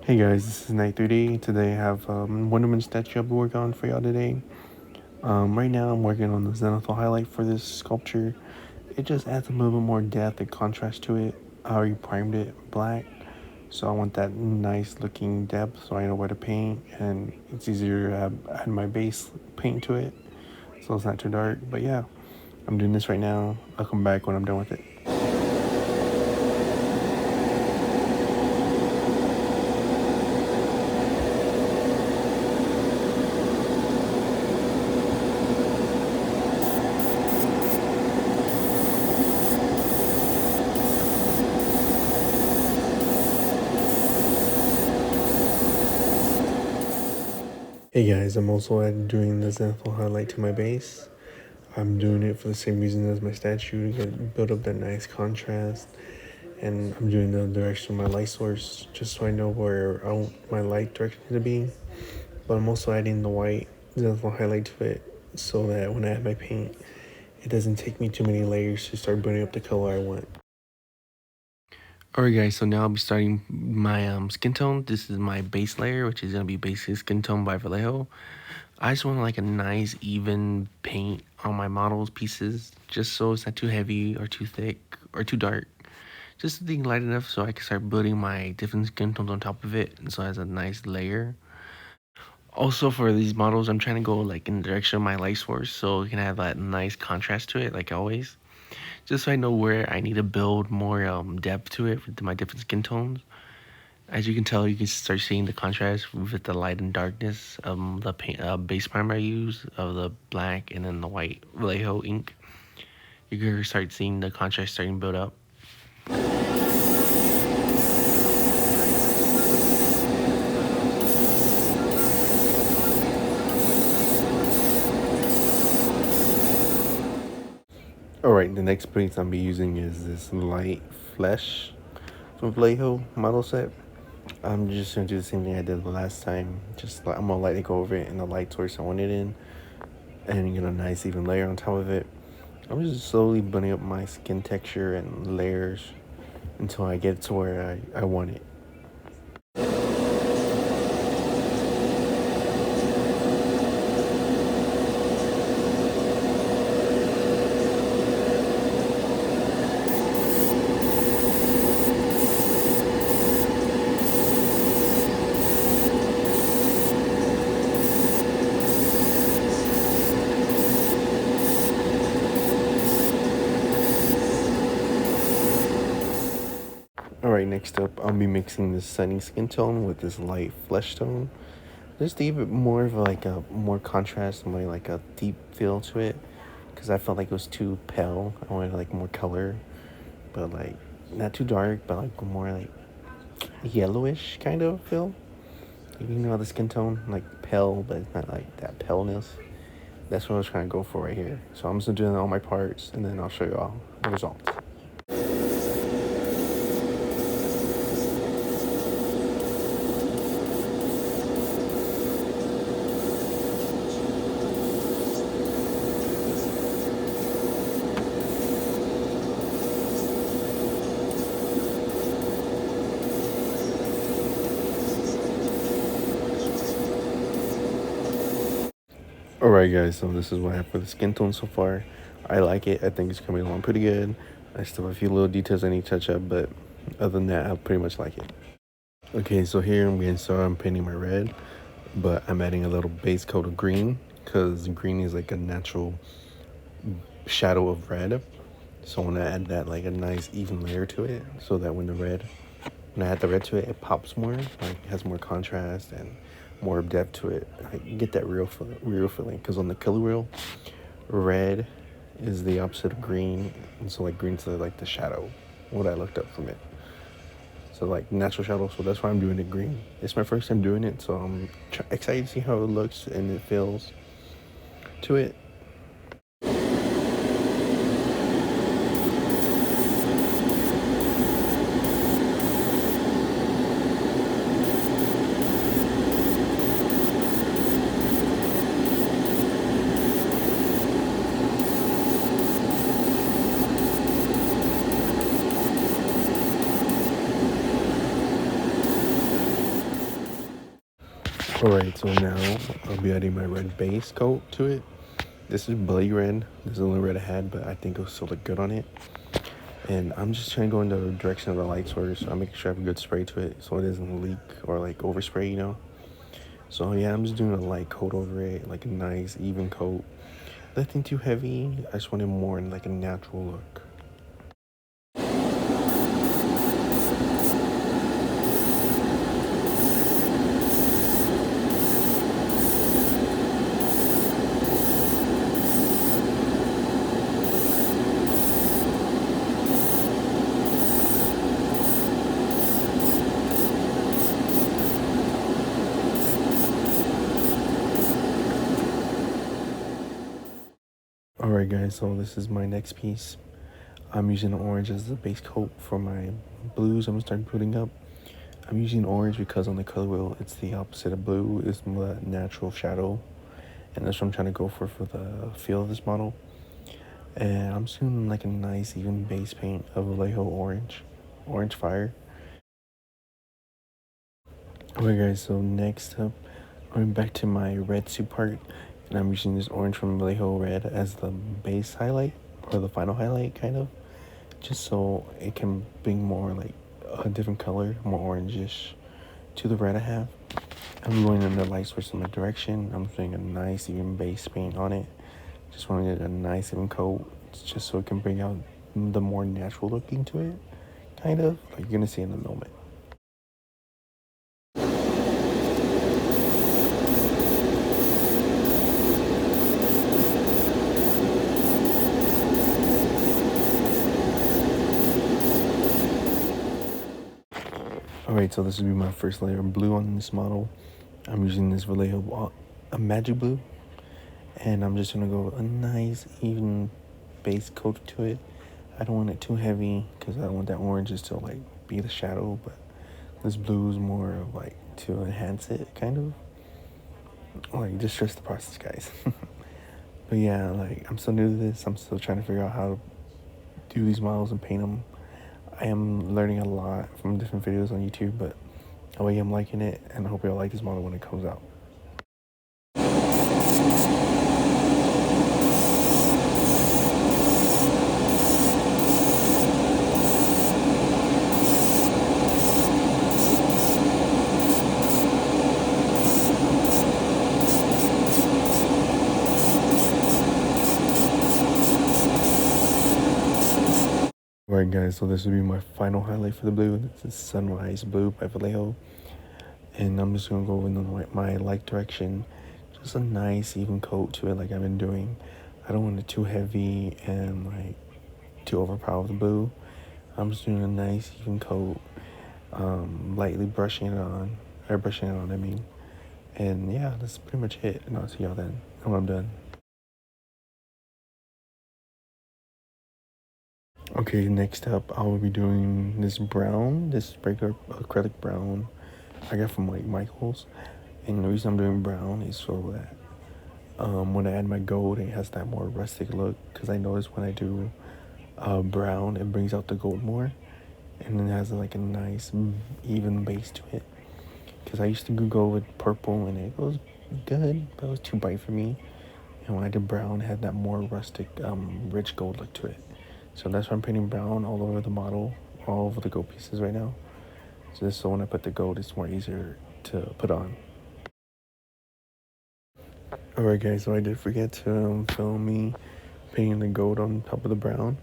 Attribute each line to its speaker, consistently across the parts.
Speaker 1: Hey guys, this is Night 3D. Today I have Wonder Woman statue I'll be working on for y'all today. Right now I'm working on the zenithal highlight for this sculpture. It just adds a little bit more depth and contrast to it. I already primed it black, so I want that nice looking depth so I know where to paint, and it's easier to add my base paint to it so it's not too dark. But yeah, I'm doing this right now. I'll come back when I'm done with it. Hey guys, I'm also doing the zenithal highlight to my base. I'm doing it for the same reason as my statue, to build up that nice contrast. And I'm doing the direction of my light source just so I know where I want my light direction to be. But I'm also adding the white zenithal highlight to it so that when I add my paint, it doesn't take me too many layers to start building up the color I want. Alright guys, so now I'll be starting my skin tone. This is my base layer, which is going to be basic skin tone by Vallejo. I just want like a nice even paint on my models pieces, just so it's not too heavy or too thick or too dark. Just something light enough so I can start building my different skin tones on top of it, and so it has a nice layer. Also for these models, I'm trying to go like in the direction of my light source so it can have that nice contrast to it like always. Just so I know where I need to build more depth to it with my different skin tones. As you can tell, you can start seeing the contrast with the light and darkness. The paint, base primer I use of the black and then the white Vallejo ink. You can start seeing the contrast starting to build up. Alright, the next paint I'll be using is this light flesh from Vallejo model set. I'm just gonna do the same thing I did the last time. I'm gonna lightly go over it in the light source I want it in, and get a nice even layer on top of it. I'm just slowly blending up my skin texture and layers until I get to where I want it. Alright, next up, I'll be mixing this sunny skin tone with this light flesh tone. Just to give it more of like a more contrast, more like a deep feel to it. Because I felt like it was too pale. I wanted like more color, but like not too dark, but like more like yellowish kind of feel. You know the skin tone, like pale, but it's not like that paleness. That's what I was trying to go for right here. So I'm just doing all my parts, and then I'll show you all the results. Alright guys, so this is what I have for the skin tone so far. I like it. I think it's coming along pretty good. I still have a few little details I need to touch up, but other than that, I pretty much like it. Okay, so here I'm getting started on painting my red, but I'm adding a little base coat of green because green is like a natural shadow of red. So I want to add that like a nice even layer to it so that when I add the red to it, it pops more, like it has more contrast and more depth to it. I get that real feeling because on the color wheel, red is the opposite of green, and so like green's like the shadow, what I looked up from it. So like natural shadow, so that's why I'm doing it green. It's my first time doing it, so I'm excited to see how it looks and it feels to it. Alright, so now I'll be adding my red base coat to it. This is bloody red. This is the only red I had, but I think it'll still look good on it. And I'm just trying to go in the direction of the light source. So I'm making sure I have a good spray to it so it doesn't leak or like overspray, you know. So yeah, I'm just doing a light coat over it, like a nice even coat. Nothing too heavy. I just wanted more in like a natural look. Alright guys, so this is my next piece. I'm using orange as the base coat for my blues I'm gonna start putting up. I'm using orange because on the color wheel it's the opposite of blue, it's the natural shadow. And that's what I'm trying to go for the feel of this model. And I'm just doing like a nice even base paint of Vallejo orange fire. Okay guys, so next up, I'm back to my red suit part, and I'm using this orange from Vallejo red as the base highlight, or the final highlight kind of, just so it can bring more like a different color, more orangish to the red I have. I'm going in the light source in my direction. I'm putting a nice even base paint on it. Just want to get a nice even coat, just so it can bring out the more natural looking to it, kind of, like you're gonna see in a moment. Alright, so this will be my first layer of blue on this model. I'm using this Vallejo a magic blue, and I'm just gonna go a nice even base coat to it. I don't want it too heavy because I don't want that orange just to like be the shadow, but this blue is more of like to enhance it, kind of like just trust the process, guys. But yeah, like I'm still new to this. I'm still trying to figure out how to do these models and paint them. I am learning a lot from different videos on YouTube, but I am liking it, and I hope y'all like this model when it comes out. Alright guys, so this will be my final highlight for the blue. This is Sunrise Blue by Vallejo. And I'm just gonna go in my light direction. Just a nice even coat to it like I've been doing. I don't want it too heavy and like too overpower the blue. I'm just doing a nice even coat, lightly brushing it on, I mean. And yeah, that's pretty much it. And I'll see y'all then when I'm done. Okay, next up I will be doing this brown, this regular acrylic brown I got from like Michael's. And the reason I'm doing brown is so that when I add my gold, it has that more rustic look. Because I notice when I do brown, it brings out the gold more, and it has like a nice even base to it. Because I used to go with purple, and it was good, but it was too bright for me. And when I did brown, it had that more rustic, rich gold look to it. So that's why I'm painting brown all over the model, all over the gold pieces right now. So this, so when I put the gold, it's more easier to put on. Alright guys, so I did forget to film me painting the gold on top of the brown.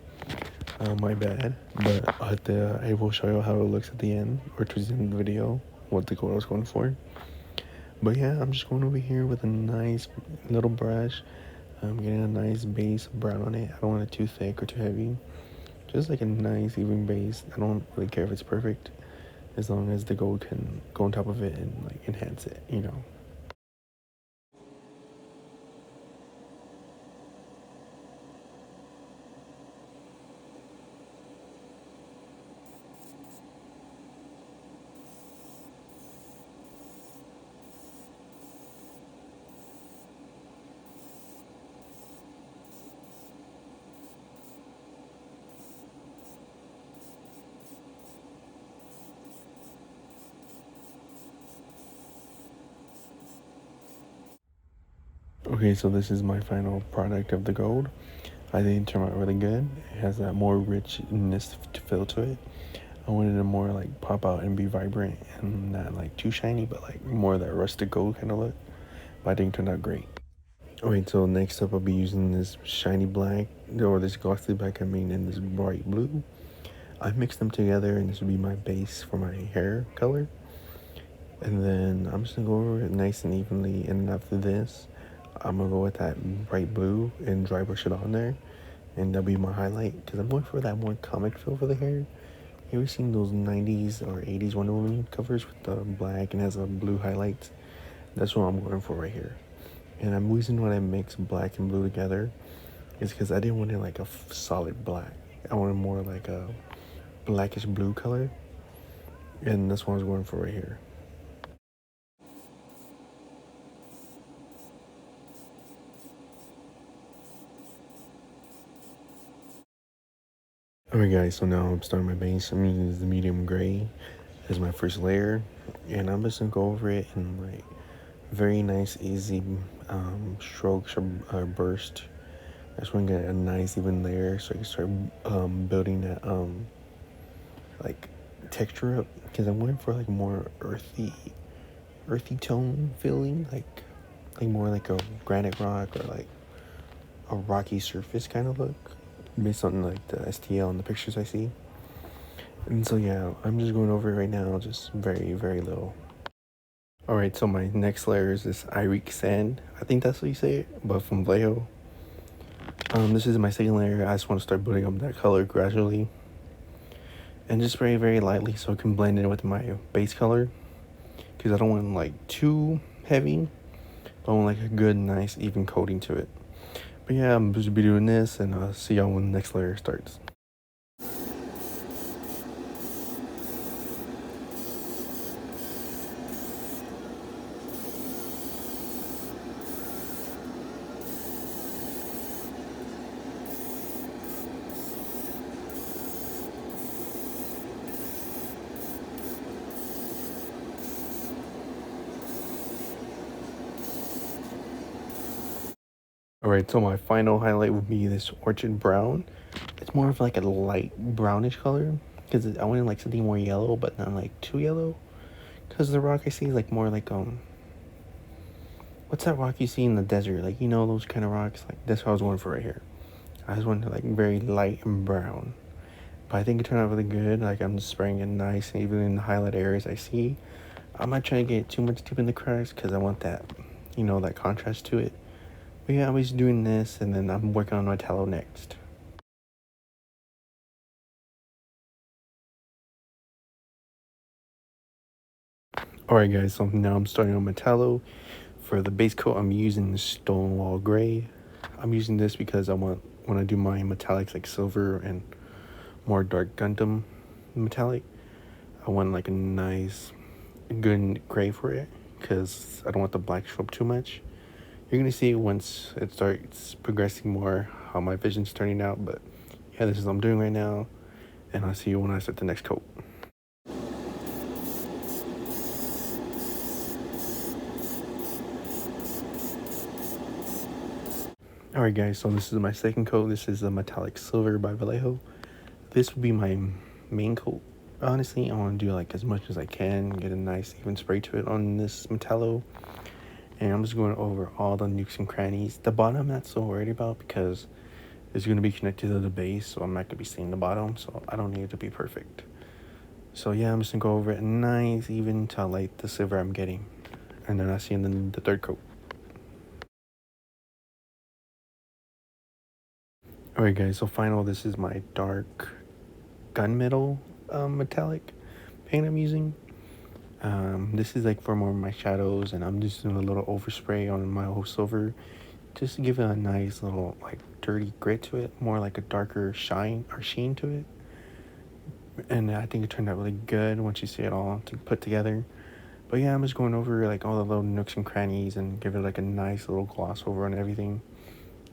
Speaker 1: My bad, but I will show you how it looks at the end, or towards the end of the video, what the gold I was going for. But yeah, I'm just going over here with a nice little brush. I'm getting a nice base of brown on it. I don't want it too thick or too heavy. Just like a nice even base. I don't really care if it's perfect, as long as the gold can go on top of it and like enhance it, you know. Okay, so this is my final product of the gold. I think it turned out really good. It has that more richness to feel to it. I wanted it more like pop out and be vibrant and not like too shiny, but like more of that rustic gold kind of look. But I think it turned out great. Alright, so next up I'll be using this shiny black, or this glossy black, I mean, and this bright blue. I mixed them together and this will be my base for my hair color. And then I'm just gonna go over it nice and evenly, and after this, I'm gonna go with that bright blue and dry brush it on there. And that'll be my highlight, because I'm going for that more comic feel for the hair. You ever seen those 90s or 80s Wonder Woman covers with the black and has a blue highlights? That's what I'm going for right here. And I'm reason why I mix black and blue together is because I didn't want it like a solid black. I wanted more like a blackish blue color. And that's what I was going for right here. Alright guys, so now I'm starting my base. I'm using the medium gray as my first layer. And I'm just gonna go over it in like very nice, easy strokes or burst. I just want to get a nice even layer so I can start building that like texture up, because I'm going for like more earthy tone feeling, like more like a granite rock or like a rocky surface kind of look, based on like the STL and the pictures I see. And so yeah, I'm just going over it right now, just very little. All right, so my next layer is this Iric sand. I think that's what you say it, but from Vallejo. This is my second layer. I just want to start building up that color gradually, and just very lightly so it can blend in with my base color, because I don't want like too heavy, but I want like a good, nice, even coating to it. But yeah, I'm just be doing this, and I'll see y'all when the next layer starts. Alright, so my final highlight would be this orchid brown. It's more of like a light brownish color, because I wanted like something more yellow, but not like too yellow. Because the rock I see is like more like what's that rock you see in the desert? Like, you know, those kind of rocks. Like, that's what I was going for right here. I just wanted like very light and brown. But I think it turned out really good. Like, I'm just spraying it nice, and even in the highlight areas I see. I'm not trying to get too much deep in the cracks because I want that, you know, that contrast to it. But yeah, I was doing this, and then I'm working on my tallow next. Alright guys, so now I'm starting on my tallow. For the base coat, I'm using the Stonewall Gray. I'm using this because I want, when I do my metallics like silver and more dark Gundam metallic, I want like a nice, good gray for it, because I don't want the black to show up too much. You're gonna see once it starts progressing more how my vision's turning out, but yeah, this is what I'm doing right now, and I'll see you when I start the next coat. Alright guys, so this is my second coat. This is the metallic silver by Vallejo. This will be my main coat. Honestly, I want to do like as much as I can, get a nice even spray to it on this metallo. And I'm just going over all the nooks and crannies. The bottom I'm not so worried about because it's going to be connected to the base, so I'm not going to be seeing the bottom, so I don't need it to be perfect. So yeah, I'm just going to go over it nice even to light the silver I'm getting. And then I'll see you in the third coat. Alright guys, so final, this is my dark gunmetal metallic paint I'm using. This is like for more of my shadows, and I'm just doing a little overspray on my whole silver just to give it a nice little like dirty grit to it, more like a darker shine or sheen to it. And I think it turned out really good once you see it all put together. But yeah, I'm just going over like all the little nooks and crannies and give it like a nice little gloss over on everything.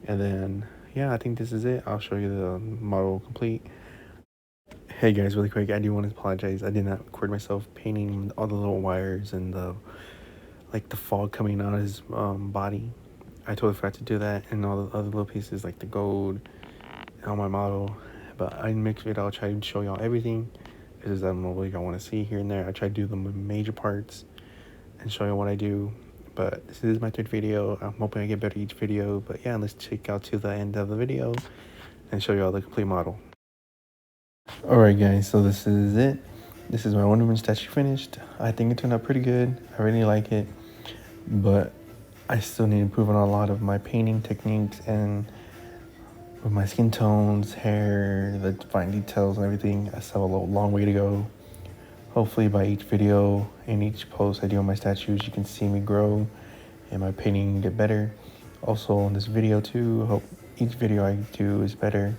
Speaker 1: And then yeah, I think this is it. I'll show you the model complete. Hey guys, really quick, I do want to apologize. I did not record myself painting all the little wires and the like the fog coming out of his body. I totally forgot to do that, and all the other little pieces like the gold and all my model. But I mix it. I'll try to show y'all everything. It's just I don't know what y'all want to see here and there. I try to do the major parts and show you what I do. But this is my third video. I'm hoping I get better each video. But yeah, let's check out to the end of the video and show y'all the complete model. Alright guys, so this is it. This is my Wonder Woman statue finished. I think it turned out pretty good. I really like it. But I still need to improve on a lot of my painting techniques and with my skin tones, hair, the fine details and everything. I still have a long way to go. Hopefully by each video and each post I do on my statues, you can see me grow and my painting get better. Also on this video too, I hope each video I do is better,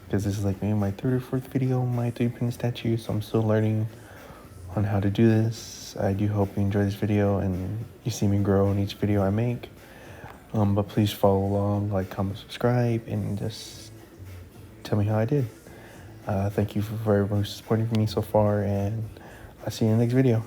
Speaker 1: because this is like maybe my third or fourth video on my 3D printed statue, so I'm still learning on how to do this. I do hope you enjoy this video and you see me grow in each video I make. But please follow along, like, comment, subscribe, and just tell me how I did. Thank you for everyone who's supporting me so far, and I'll see you in the next video.